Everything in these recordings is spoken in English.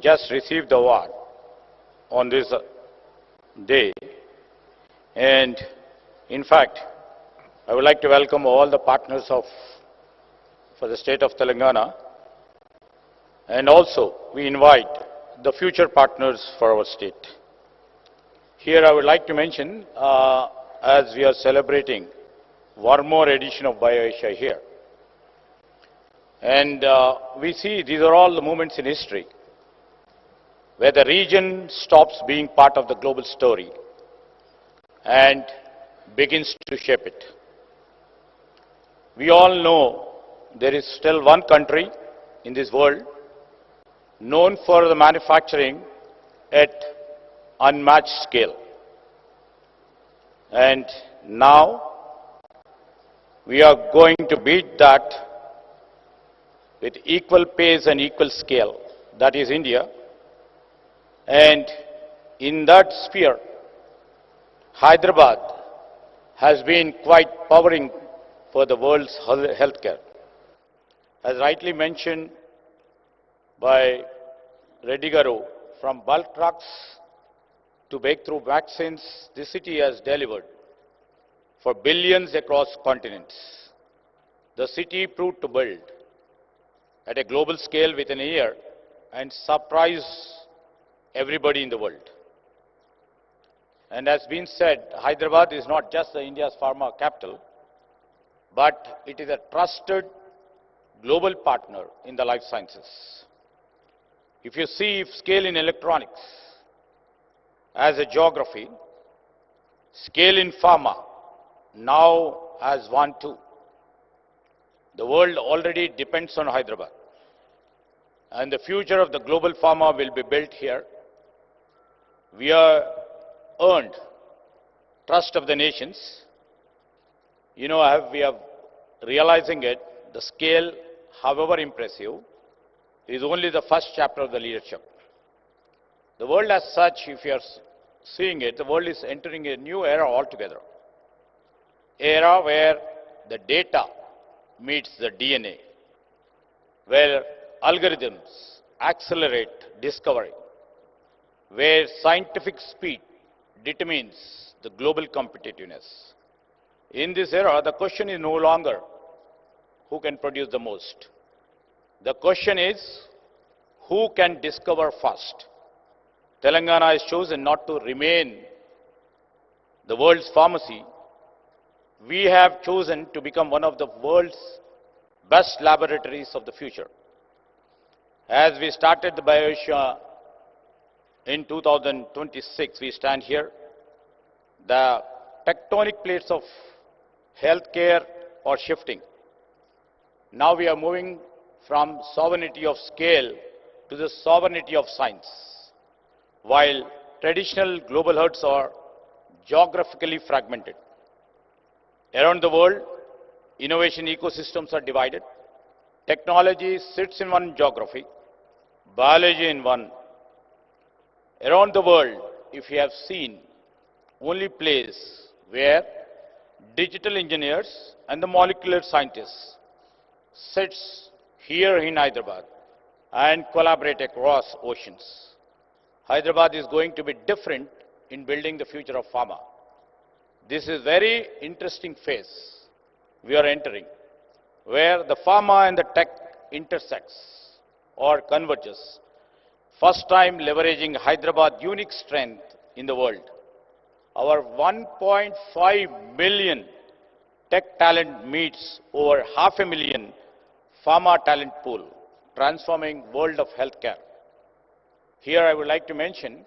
just received the award on this day. And in fact, I would like to welcome all the partners for the state of Telangana. And also, we invite the future partners for our state. Here I would like to mention, as we are celebrating one more edition of BioAsia here. And we see these are all the moments in history where the region stops being part of the global story and begins to shape it. We all know there is still one country in this world known for the manufacturing at unmatched scale. And now we are going to beat that with equal pace and equal scale. That is India. And in that sphere, Hyderabad has been quite powering for the world's healthcare. As rightly mentioned by Reddy Garu, from bulk trucks to breakthrough vaccines, this city has delivered for billions across continents. The city proved to build at a global scale within a year and surprise everybody in the world. And as been said, Hyderabad is not just India's pharma capital, but it is a trusted global partner in the life sciences. If you see scale in electronics as a geography, scale in pharma now as one too. The world already depends on Hyderabad. And the future of the global pharma will be built here. We are earned trust of the nations. You know, we are realizing it, the scale, however impressive, is only the first chapter of the leadership. The world as such, if you are seeing it, the world is entering a new era altogether. Era where the data meets the DNA, where algorithms accelerate discovery, where scientific speed determines the global competitiveness. In this era, the question is no longer who can produce the most. The question is who can discover first. Telangana has chosen not to remain the world's pharmacy. We have chosen to become one of the world's best laboratories of the future. As we started the BioAsia in 2026, we stand here. The tectonic plates of healthcare are shifting. Now we are moving from sovereignty of scale to the sovereignty of science. While traditional global hubs are geographically fragmented. Around the world, innovation ecosystems are divided. Technology sits in one geography, biology in one. Around the world, if you have seen, only place where digital engineers and the molecular scientists sits here in Hyderabad and collaborate across oceans. Hyderabad is going to be different in building the future of pharma. This is very interesting phase we are entering, where the pharma and the tech intersects or converges. First time leveraging Hyderabad's unique strength in the world. Our 1.5 million tech talent meets over 500,000 pharma talent pool, transforming world of healthcare. Here I would like to mention,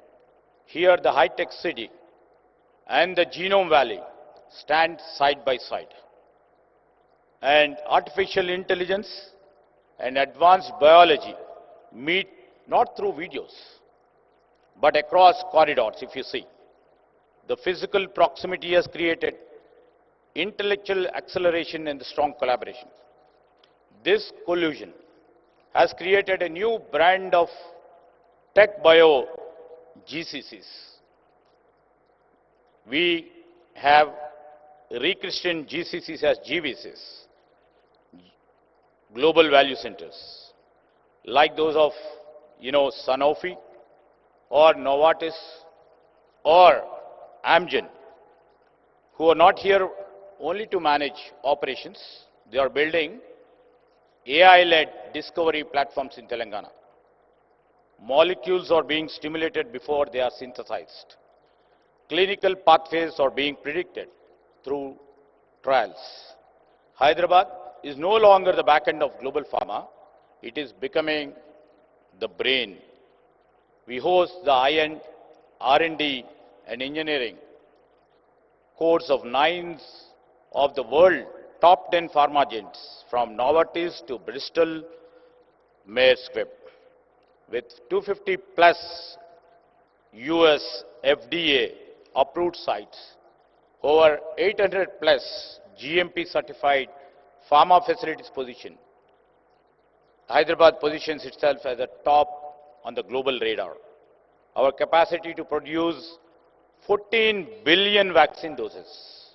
here the Hitex city and the Genome Valley stand side by side. And artificial intelligence and advanced biology meet not through videos, but across corridors, if you see. The physical proximity has created intellectual acceleration and strong collaboration. This collusion has created a new brand of tech bio GCCs. We have rechristened GCCs as GVCs, Global Value Centers, like those of Sanofi or Novartis or Amgen, who are not here only to manage operations. They are building AI-led discovery platforms in Telangana. Molecules are being stimulated before they are synthesized. Clinical pathways are being predicted through trials. Hyderabad is no longer the back end of global pharma. It is becoming the brain. We host the high-end R&D and engineering cores of 9 of the world top 10 pharma giants, from Novartis to Bristol Myers Squibb, with 250 plus US FDA approved sites, over 800 plus GMP certified pharma facilities position. Hyderabad positions itself as a top on the global radar. Our capacity to produce 14 billion vaccine doses,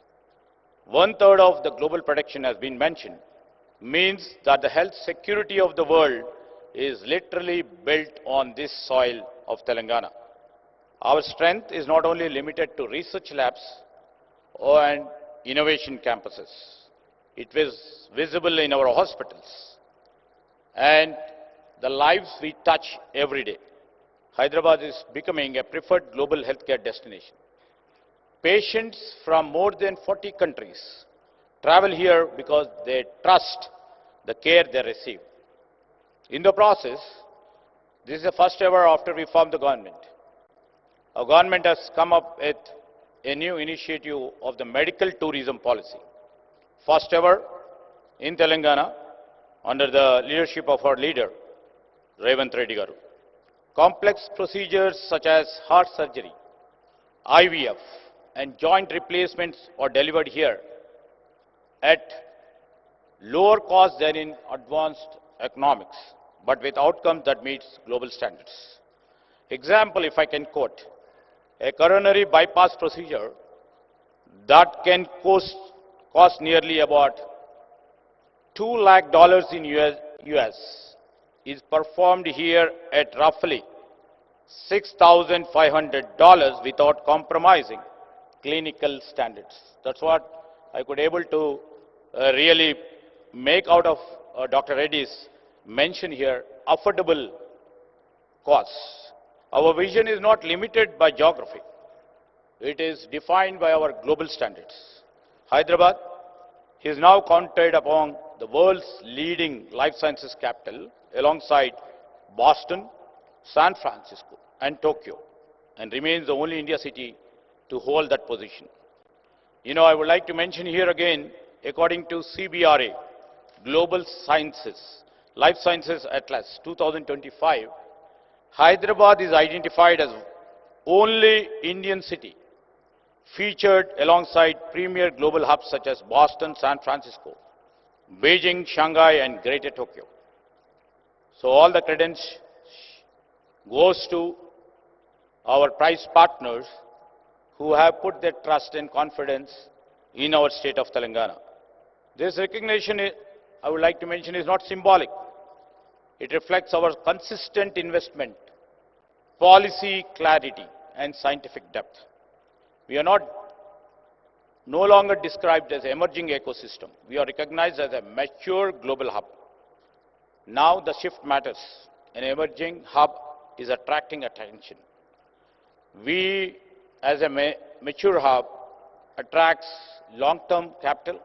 1/3 of the global production has been mentioned, means that the health security of the world is literally built on this soil of Telangana. Our strength is not only limited to research labs and innovation campuses. It is visible in our hospitals and the lives we touch every day. Hyderabad is becoming a preferred global healthcare destination. Patients from more than 40 countries travel here because they trust the care they receive. In the process, this is the first ever after we formed the government. Our government has come up with a new initiative of the medical tourism policy. First ever in Telangana, under the leadership of our leader, Revanth Reddy garu. Complex procedures such as heart surgery, IVF, and joint replacements are delivered here at lower cost than in advanced economics, but with outcomes that meets global standards. Example, if I can quote, a coronary bypass procedure that can cost nearly about $2 lakh in US is performed here at roughly $6,500 without compromising clinical standards. That's what I could able to really make out of Dr. Reddy's mention here, affordable costs. Our vision is not limited by geography. It is defined by our global standards. Hyderabad is now counted among the world's leading life sciences capital alongside Boston, San Francisco, and Tokyo, and remains the only India city to hold that position. I would like to mention here again, according to CBRA, Global Sciences, Life Sciences Atlas 2025, Hyderabad is identified as only Indian city featured alongside premier global hubs such as Boston, San Francisco, Beijing, Shanghai, and Greater Tokyo. So all the credence goes to our prize partners who have put their trust and confidence in our state of Telangana. This recognition, I would like to mention, is not symbolic. It reflects our consistent investment, policy clarity, and scientific depth. We are no longer described as an emerging ecosystem. We are recognized as a mature global hub. Now the shift matters. An emerging hub is attracting attention. We, as a mature hub, attracts long-term capital,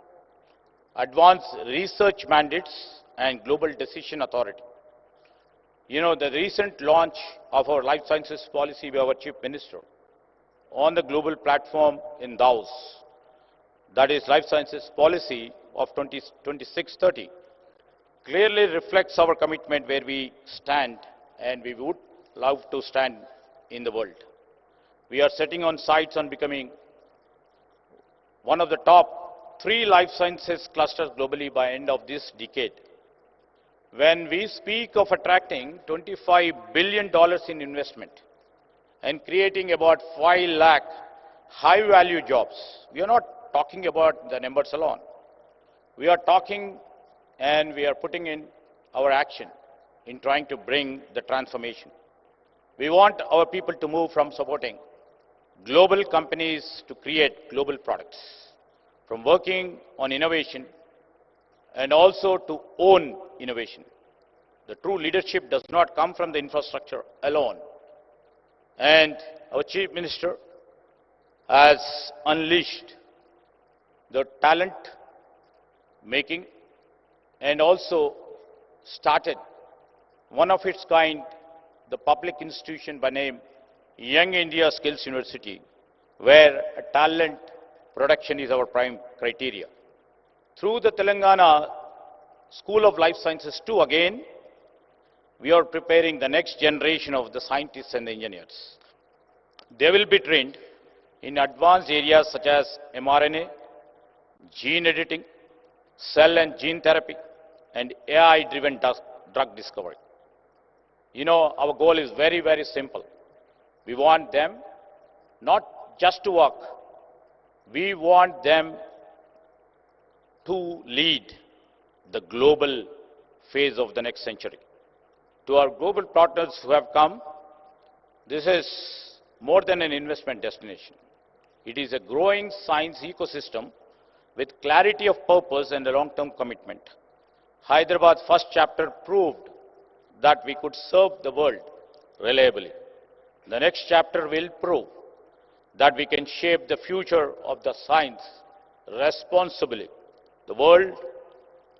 advanced research mandates, and global decision authority. The recent launch of our life sciences policy by our Chief Minister on the global platform in Davos, that is Life Sciences Policy of 2026-30, clearly reflects our commitment where we stand and we would love to stand in the world. We are setting on sights on becoming one of the top 3 life sciences clusters globally by end of this decade. When we speak of attracting $25 billion in investment and creating about 5 lakh high-value jobs, we are not talking about the numbers alone. We are talking and we are putting in our action. in trying to bring the transformation. We want our people to move from supporting global companies to create global products, from working on innovation and also to own innovation. The true leadership does not come from the infrastructure alone. And our Chief Minister has unleashed the talent making and also started one of its kind, the public institution by name Young India Skills University, where talent production is our prime criteria. Through the Telangana School of Life Sciences too, again, we are preparing the next generation of the scientists and the engineers. They will be trained in advanced areas such as mRNA, gene editing, cell and gene therapy, and AI-driven drug discovery. You know, our goal is very, very simple. We want them not just to work, we want them to lead the global phase of the next century. To our global partners who have come, this is more than an investment destination. It is a growing science ecosystem with clarity of purpose and a long-term commitment. Hyderabad's first chapter proved that we could serve the world reliably. The next chapter will prove that we can shape the future of the science responsibly. The world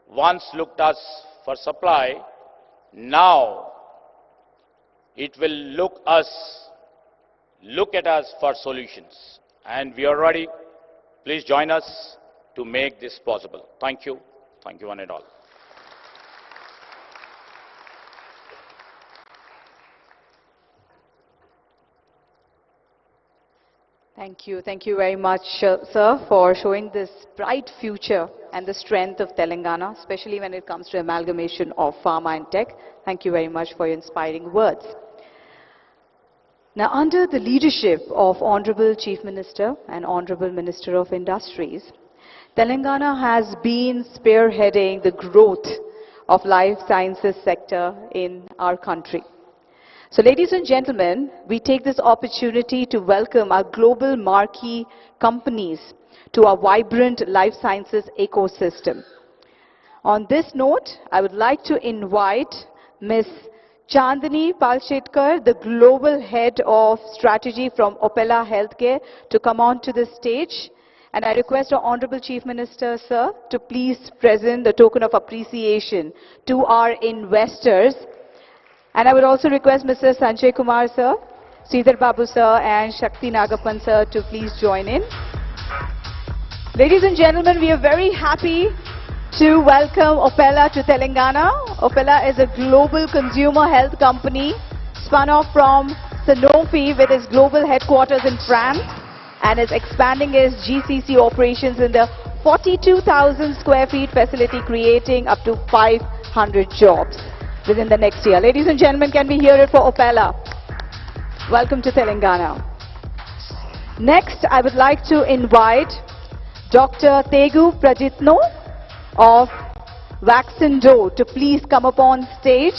once looked us for supply. Now it will look at us for solutions. And we are ready. Please join us to make this possible. Thank you. Thank you one and all. Thank you. Thank you very much, sir, for showing this bright future and the strength of Telangana, especially when it comes to amalgamation of pharma and tech. Thank you very much for your inspiring words. Now, under the leadership of Honorable Chief Minister and Honorable Minister of Industries, Telangana has been spearheading the growth of life sciences sector in our country. So, ladies and gentlemen, we take this opportunity to welcome our global marquee companies to our vibrant life sciences ecosystem. On this note, I would like to invite Ms. Chandani Palshetkar, the Global Head of Strategy from Opella Healthcare, to come on to the stage. And I request our Honorable Chief Minister, sir, to please present the token of appreciation to our investors. And I would also request Mr. Sanjay Kumar, sir, Sridhar Babu, sir, and Shakti Nagappan, sir, to please join in. Ladies and gentlemen, we are very happy to welcome Opella to Telangana. Opella is a global consumer health company spun off from Sanofi with its global headquarters in France and is expanding its GCC operations in the 42,000 square feet facility, creating up to 500 jobs within the next year. Ladies and gentlemen, can we hear it for Opella? Welcome to Telangana. Next, I would like to invite Dr. Tegu Prajitno of Vaccine.do to please come up on stage.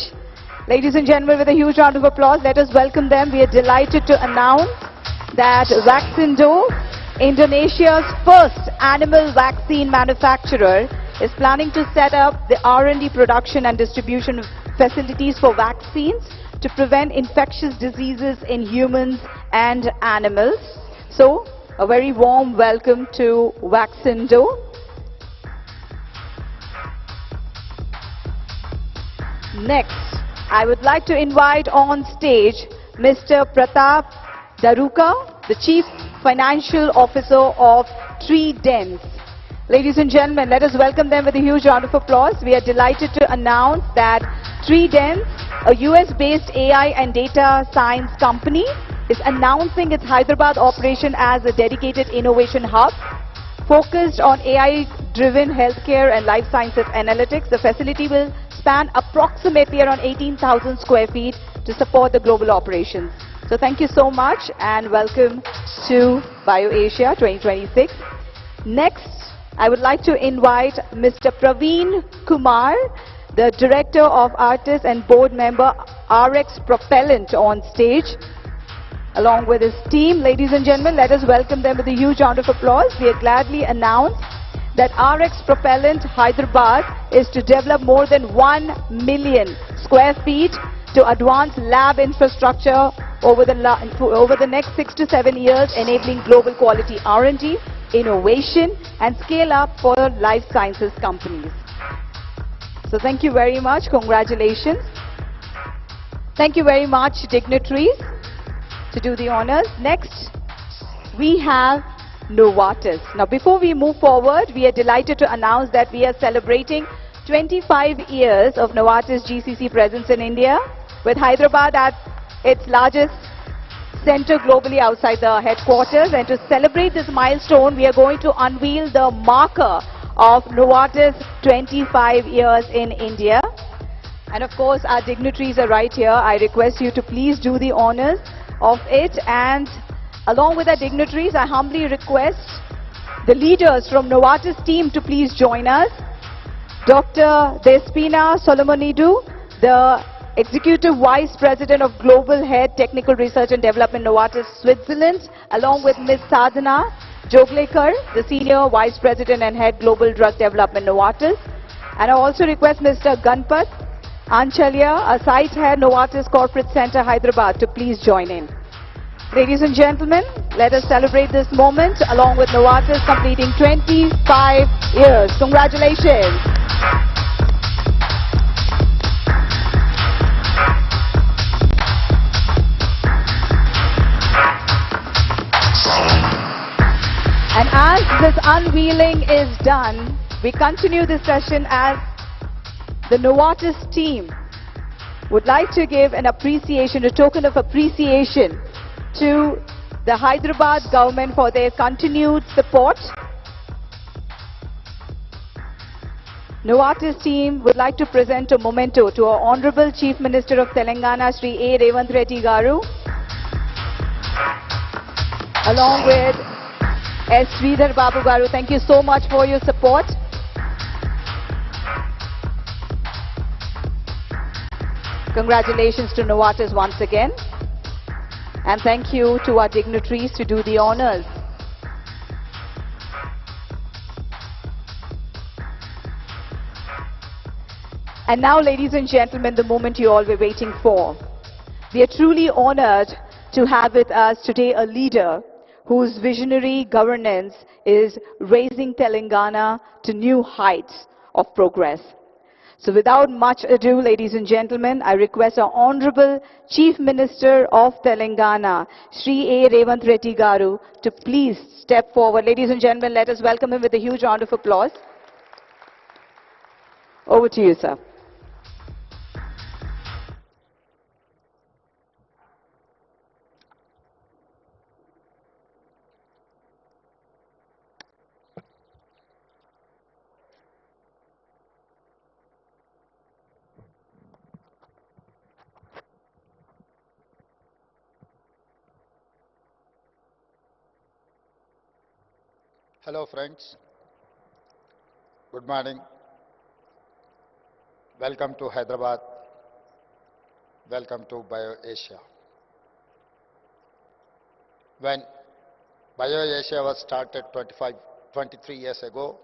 Ladies and gentlemen, with a huge round of applause, let us welcome them. We are delighted to announce that Vaccine.do, Indonesia's first animal vaccine manufacturer, is planning to set up the R&D production and distribution facilities for vaccines to prevent infectious diseases in humans and animals. So, a very warm welcome to Vaccine.do. Next, I would like to invite on stage Mr. Pratap Daruka, the Chief Financial Officer of Trident. Ladies and gentlemen, let us welcome them with a huge round of applause. We are delighted to announce that Trident, a US-based AI and data science company, is announcing its Hyderabad operation as a dedicated innovation hub focused on AI-driven healthcare and life sciences analytics. The facility will span approximately around 18,000 square feet to support the global operations. So thank you so much and welcome to BioAsia 2026. Next, I would like to invite Mr. Praveen Kumar, the Director of Artists and Board Member RX Propellant on stage, along with his team. Ladies and gentlemen, let us welcome them with a huge round of applause. We are gladly announce that RX Propellant Hyderabad is to develop more than 1 million square feet to advance lab infrastructure over the next 6 to 7 years, enabling global quality R&D, innovation and scale up for life sciences companies. So thank you very much. Congratulations. Thank you very much, dignitaries, to do the honors. Next, we have Novartis. Now, before we move forward, we are delighted to announce that we are celebrating 25 years of Novartis GCC presence in India, with Hyderabad at its largest center globally outside the headquarters. And to celebrate this milestone, we are going to unveil the marker of Novartis 25 years in India. And of course, our dignitaries are right here. I request you to please do the honors of it. And along with our dignitaries, I humbly request the leaders from Novartis team to please join us. Dr. Despina Solomonidou, the Executive Vice President of Global Head Technical Research and Development Novartis Switzerland, along with Ms. Sadhana Joglekar, the Senior Vice President and Head Global Drug Development Novartis. And I also request Mr. Ganpat Anchalya, a Site Head Novartis Corporate Center Hyderabad, to please join in. Ladies and gentlemen, let us celebrate this moment along with Novartis completing 25 years. Congratulations. And as this unveiling is done, we continue this session as the Novartis team would like to give an appreciation, a token of appreciation to the Hyderabad government for their continued support. Novartis team would like to present a memento to our Honorable Chief Minister of Telangana, Sri.A.Revanth Reddy Garu, along with S. Sridhar Babu Garu. Thank you so much for your support. Congratulations to Novartis once again. And thank you to our dignitaries to do the honors. And now, ladies and gentlemen, the moment you all were waiting for. We are truly honored to have with us today a leader whose visionary governance is raising Telangana to new heights of progress. So without much ado, ladies and gentlemen, I request our Honorable Chief Minister of Telangana, Sri.A.Revanth Reddy Garu, to please step forward. Ladies and gentlemen, let us welcome him with a huge round of applause. Over to you, sir. Hello friends, good morning. Welcome to Hyderabad. Welcome to BioAsia. When BioAsia was started 23 years ago,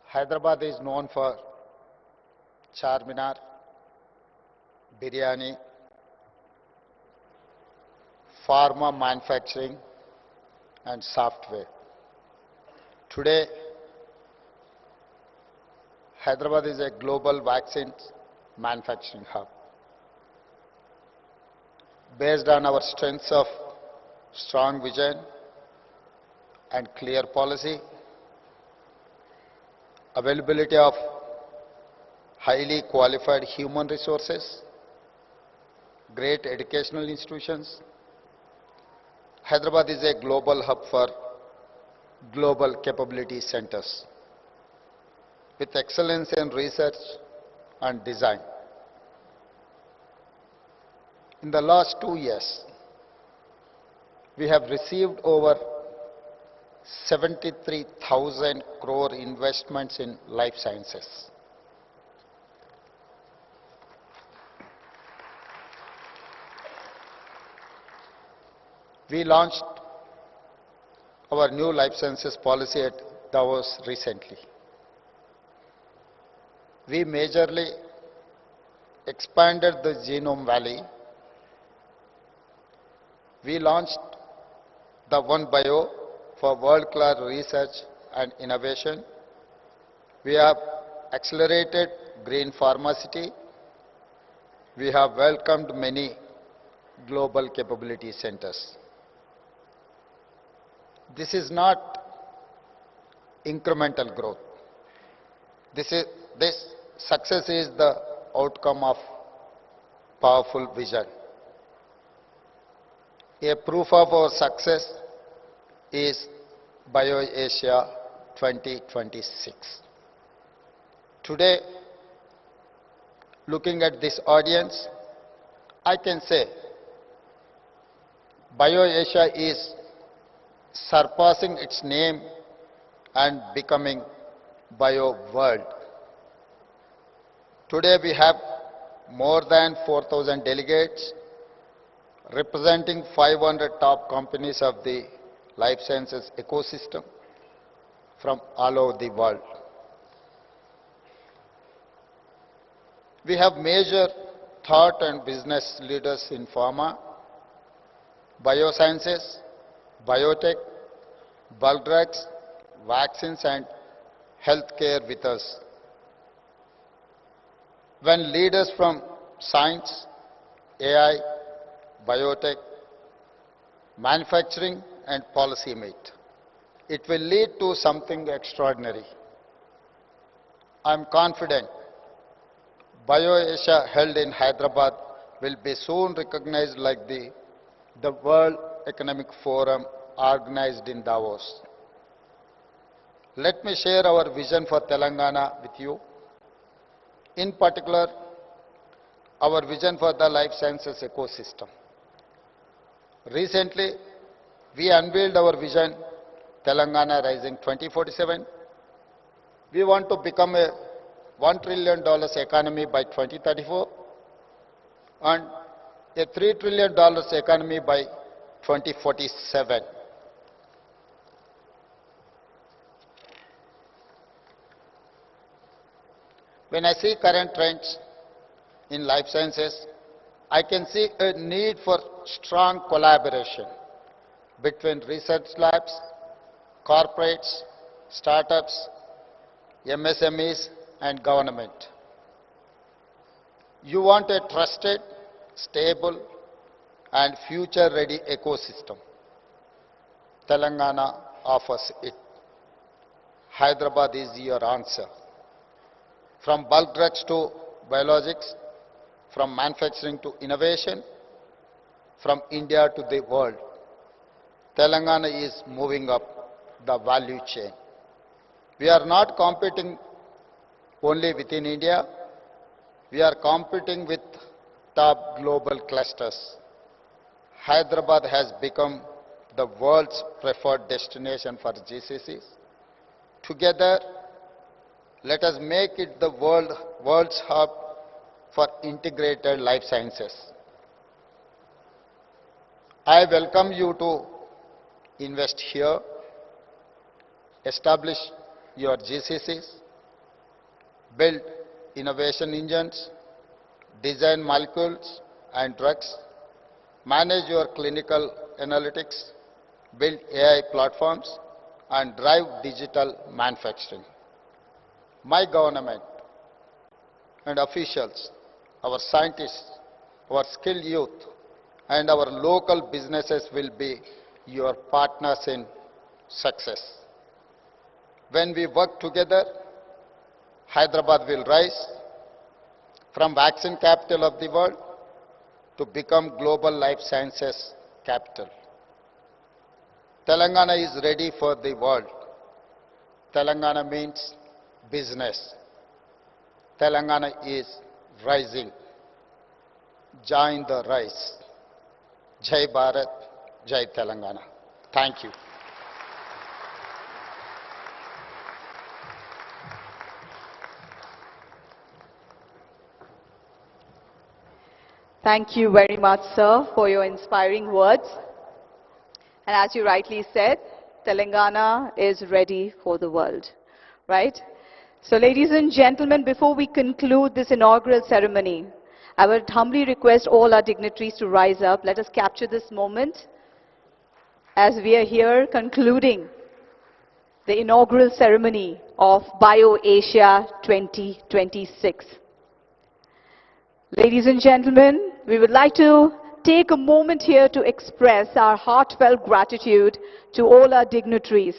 Hyderabad is known for Charminar, biryani, pharma manufacturing and software. Today, Hyderabad is a global vaccine manufacturing hub. Based on our strengths of strong vision and clear policy, availability of highly qualified human resources, great educational institutions, Hyderabad is a global hub for global capability centers with excellence in research and design. In the last 2 years, we have received over 73,000 crore investments in life sciences. We launched our new life sciences policy at Davos recently. We majorly expanded the Genome Valley. We launched the One Bio for world-class research and innovation. We have accelerated green pharmacy. We have welcomed many global capability centers. This is not incremental growth. This success is the outcome of powerful vision. A proof of our success is BioAsia 2026. Today, looking at this audience, I can say BioAsia is surpassing its name and becoming Bio World. Today we have more than 4,000 delegates representing 500 top companies of the life sciences ecosystem from all over the world. We have major thought and business leaders in pharma, biosciences, biotech, bulk drugs, vaccines and healthcare with us. When leaders from science, AI, biotech, manufacturing and policy meet, it will lead to something extraordinary. I am confident BioAsia held in Hyderabad will be soon recognized like the World Economic Forum organized in Davos. Let me share our vision for Telangana with you. In particular, our vision for the life sciences ecosystem. Recently, we unveiled our vision, Telangana Rising 2047. We want to become a $1 trillion economy by 2034 and a $3 trillion economy by 2047. When I see current trends in life sciences, I can see a need for strong collaboration between research labs, corporates, startups, MSMEs and government. You want a trusted, stable and future-ready ecosystem. Telangana offers it. Hyderabad is your answer. From bulk drugs to biologics, from manufacturing to innovation, from India to the world, Telangana is moving up the value chain. We are not competing only within India, we are competing with top global clusters. Hyderabad has become the world's preferred destination for GCCs. Together, let us make it the world's hub for integrated life sciences. I welcome you to invest here, establish your GCCs, build innovation engines, design molecules and drugs, manage your clinical analytics, build AI platforms, and drive digital manufacturing. My government and officials, our scientists, our skilled youth, and our local businesses will be your partners in success. When we work together, Hyderabad will rise from vaccine capital of the world to become global life sciences capital. Telangana is ready for the world. Telangana means business. Telangana is rising. Join the rise. Jai Bharat, Jai Telangana. Thank you. Thank you very much, sir, for your inspiring words. And as you rightly said, Telangana is ready for the world, right? So ladies and gentlemen, before we conclude this inaugural ceremony, I would humbly request all our dignitaries to rise up. Let us capture this moment as we are here concluding the inaugural ceremony of BioAsia 2026. Ladies and gentlemen, we would like to take a moment here to express our heartfelt gratitude to all our dignitaries.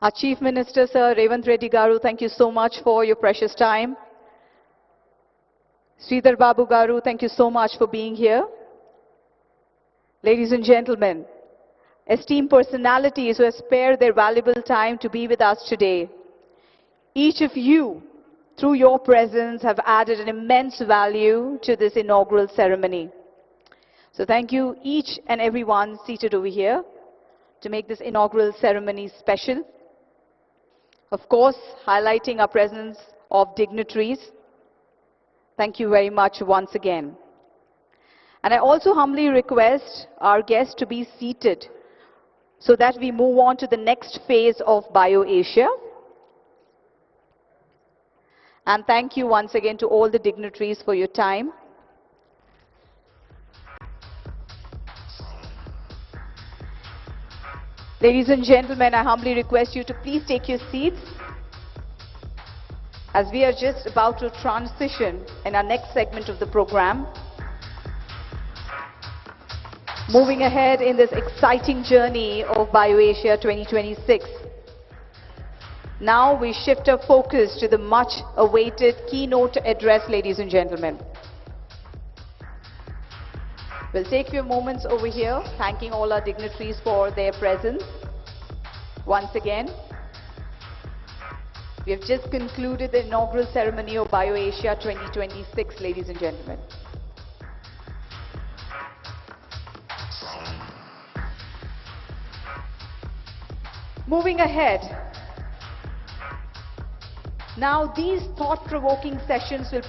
Our Chief Minister, Sir Revanth Reddy Garu, thank you so much for your precious time. Sridhar Babu Garu, thank you so much for being here. Ladies and gentlemen, esteemed personalities who have spared their valuable time to be with us today, each of you, through your presence, have added an immense value to this inaugural ceremony. So thank you each and everyone seated over here to make this inaugural ceremony special. Of course, highlighting our presence of dignitaries. Thank you very much once again. And I also humbly request our guests to be seated so that we move on to the next phase of BioAsia. And thank you once again to all the dignitaries for your time. Ladies and gentlemen, I humbly request you to please take your seats as we are just about to transition in our next segment of the program. Moving ahead in this exciting journey of BioAsia 2026. Now we shift our focus to the much awaited keynote address, ladies and gentlemen. We'll take a few moments over here, thanking all our dignitaries for their presence. Once again, we have just concluded the inaugural ceremony of BioAsia 2026, ladies and gentlemen. Moving ahead, now these thought-provoking sessions will